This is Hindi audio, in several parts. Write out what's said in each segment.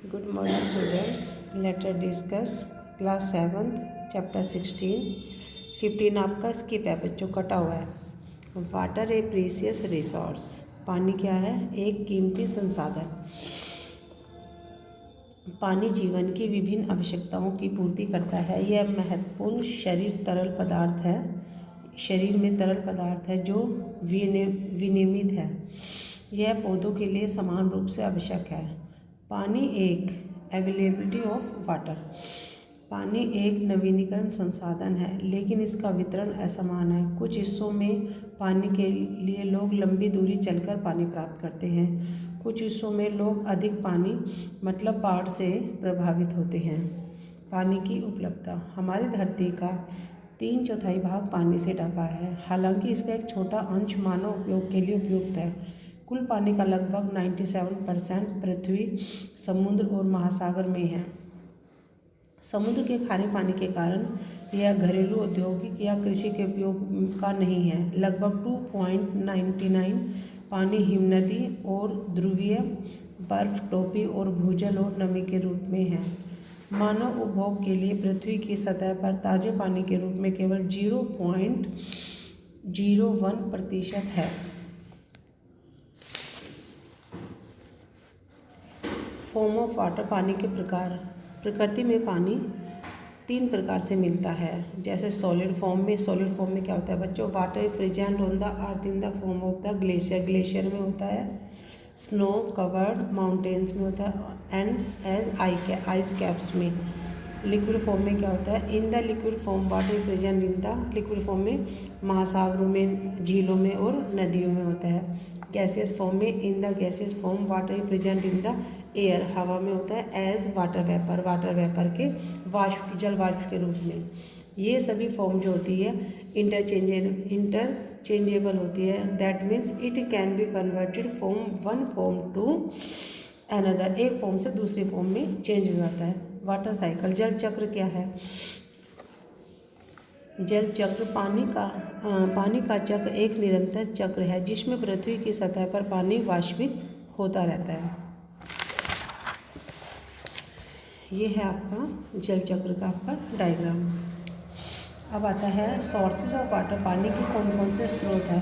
Good morning, students. Let us discuss class 7th chapter 16. 15 आपका स्किप है, बच्चों कटा हुआ है। वाटर ए प्रीसियस रिसोर्स। पानी क्या है? एक कीमती संसाधन। पानी जीवन की विभिन्न आवश्यकताओं की पूर्ति करता है। यह महत्वपूर्ण शरीर में तरल पदार्थ है जो विनियमित है। यह पौधों के लिए समान रूप से आवश्यक है। पानी एक अवेलेबिलिटी ऑफ वाटर। पानी एक नवीनीकरण संसाधन है, लेकिन इसका वितरण असमान है। कुछ हिस्सों में पानी के लिए लोग लंबी दूरी चलकर पानी प्राप्त करते हैं। कुछ हिस्सों में लोग अधिक पानी मतलब बाढ़ से प्रभावित होते हैं। पानी की उपलब्धता। हमारी धरती का 3/4 भाग पानी से ढका है। हालांकि इसका एक छोटा अंश मानव उपयोग के लिए उपयुक्त है। कुल पानी का लगभग 97% पृथ्वी, समुद्र और महासागर में है। समुद्र के खारे पानी के कारण यह घरेलू, औद्योगिक या कृषि के उपयोग का नहीं है। लगभग 2.99 पानी हिमनदी और ध्रुवीय बर्फ, टोपी और भूजल और नमी के रूप में है। मानव उपभोग के लिए पृथ्वी की सतह पर ताजे पानी के रूप में केवल 0.01% है। Form of water. पानी के प्रकार। प्रकृति में पानी 3 प्रकार से मिलता है। जैसे सॉलिड फॉर्म में क्या होता है बच्चों? Water present on the earth in the form of the glacier में होता है, स्नो कवर्ड माउंटेन्स में होता है एंड एज आइस कैप्स में। लिक्विड फॉर्म में क्या होता है? In the liquid form water present in the liquid form में महासागरों में, झीलों में और नदियों में होता है। गैसियस फॉर्म में in the gaseous form water present in the air, हवा में होता है एज वाटर वेपर के जल वाष्प के रूप में। ये सभी फॉर्म जो होती है इंटरचेंजेबल होती है। That means it can be converted from one form to another. एक फॉर्म से दूसरी फॉर्म में चेंज हो जाता है। Water cycle. जल चक्र क्या है? जल चक्र पानी का चक्र एक निरंतर चक्र है जिसमें पृथ्वी की सतह पर पानी वाष्पित होता रहता है। ये है आपका जल चक्र का आपका डायग्राम। अब आता है सोर्सेज ऑफ वाटर। पानी के कौन कौन से स्रोत हैं?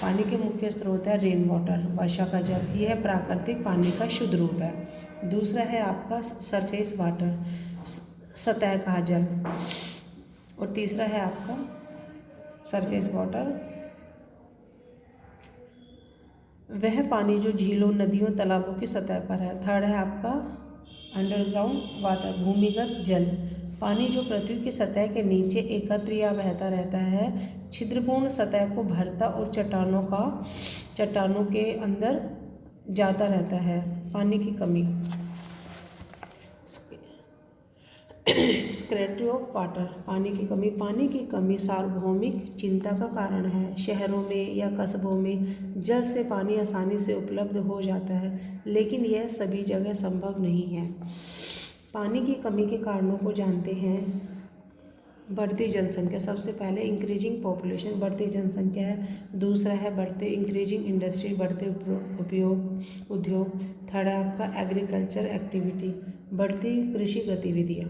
पानी के मुख्य स्रोत है रेन वाटर, वर्षा का जल। यह प्राकृतिक पानी का शुद्ध रूप है। दूसरा है आपका सरफेस वाटर, सतह का जल। और तीसरा है आपका सरफेस वाटर, वह पानी जो झीलों, नदियों, तालाबों की सतह पर है। थर्ड है आपका अंडरग्राउंड वाटर, भूमिगत जल। पानी जो पृथ्वी की सतह के नीचे एकत्र या बहता रहता है, छिद्रपूर्ण सतह को भरता और चट्टानों के अंदर जाता रहता है। पानी की कमी। Scarcity of water. पानी की कमी सार्वभौमिक चिंता का कारण है। शहरों में या कस्बों में जल से पानी आसानी से उपलब्ध हो जाता है, लेकिन यह सभी जगह संभव नहीं है। पानी की कमी के कारणों को जानते हैं। बढ़ती जनसंख्या। सबसे पहले इंक्रीजिंग पॉपुलेशन, बढ़ती जनसंख्या है। दूसरा है इंक्रीजिंग इंडस्ट्री, बढ़ते उद्योग। थर्ड है आपका एग्रीकल्चर एक्टिविटी, बढ़ती कृषि गतिविधियाँ।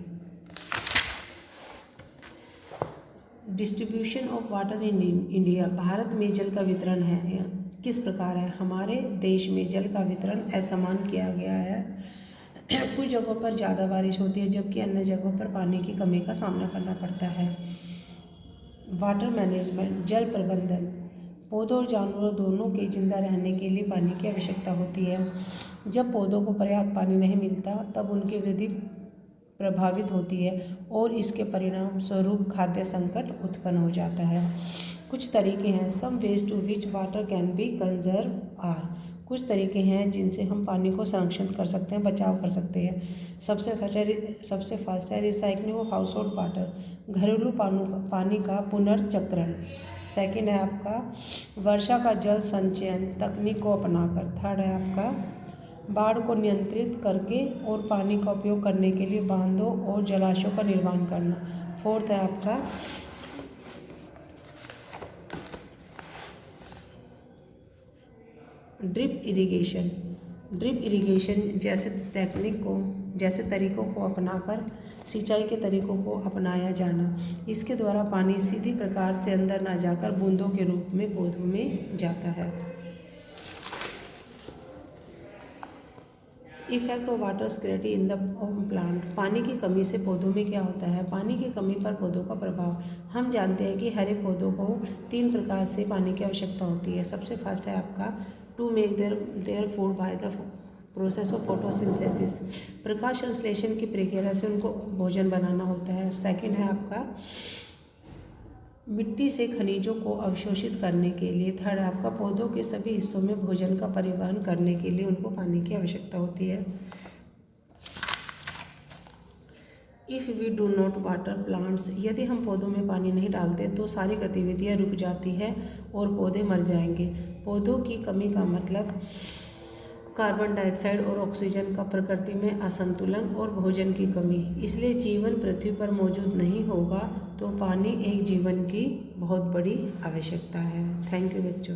Distribution of water in India. Bharat में जल का वितरण है किस प्रकार है? हमारे देश में जल का वितरण असमान किया गया है। कुछ जगहों पर ज़्यादा बारिश होती है, जबकि अन्य जगहों पर पानी की कमी का सामना करना पड़ता है। वाटर मैनेजमेंट, जल प्रबंधन। पौधों और जानवरों दोनों के जिंदा रहने के लिए पानी की आवश्यकता होती है। जब पौधों को पर्याप्त पानी नहीं मिलता, तब उनकी वृद्धि प्रभावित होती है और इसके परिणाम स्वरूप खाद्य संकट उत्पन्न हो जाता है। कुछ तरीके हैं। Some ways to which water can be conserve are. कुछ तरीके हैं जिनसे हम पानी को संरक्षित कर सकते हैं, बचाव कर सकते हैं। सबसे फर्स्ट है recycling of house hold water, घरेलू पानी का पुनर्चक्रण। सेकेंड है आपका वर्षा का जल संचयन तकनीक को अपनाकर। थर्ड है आपका बाढ़ को नियंत्रित करके और पानी का उपयोग करने के लिए बांधों और जलाशयों का निर्माण करना। फोर्थ है आपका ड्रिप इरिगेशन, ड्रिप इरिगेशन जैसे तरीकों को अपनाकर सिंचाई के तरीकों को अपनाया जाना। इसके द्वारा पानी सीधी प्रकार से अंदर ना जाकर बूंदों के रूप में पौधों में जाता है। Effect of water scarcity in the plant. पानी की कमी से पौधों में क्या होता है? पानी की कमी पर पौधों का प्रभाव। हम जानते हैं कि हरे पौधों को 3 प्रकार से पानी की आवश्यकता होती है। सबसे फर्स्ट है आपका to make their food by the process of photosynthesis. प्रकाश संश्लेषण की प्रक्रिया से उनको भोजन बनाना होता है। सेकंड है आपका मिट्टी से खनिजों को अवशोषित करने के लिए। थर्ड है आपका पौधों के सभी हिस्सों में भोजन का परिवहन करने के लिए उनको पानी की आवश्यकता होती है। If we do not water plants, यदि हम पौधों में पानी नहीं डालते तो सारी गतिविधियाँ रुक जाती है और पौधे मर जाएंगे। पौधों की कमी का मतलब कार्बन डाइऑक्साइड और ऑक्सीजन का प्रकृति में असंतुलन और भोजन की कमी। इसलिए जीवन पृथ्वी पर मौजूद नहीं होगा तो पानी एक जीवन की बहुत बड़ी आवश्यकता है। थैंक यू बच्चों।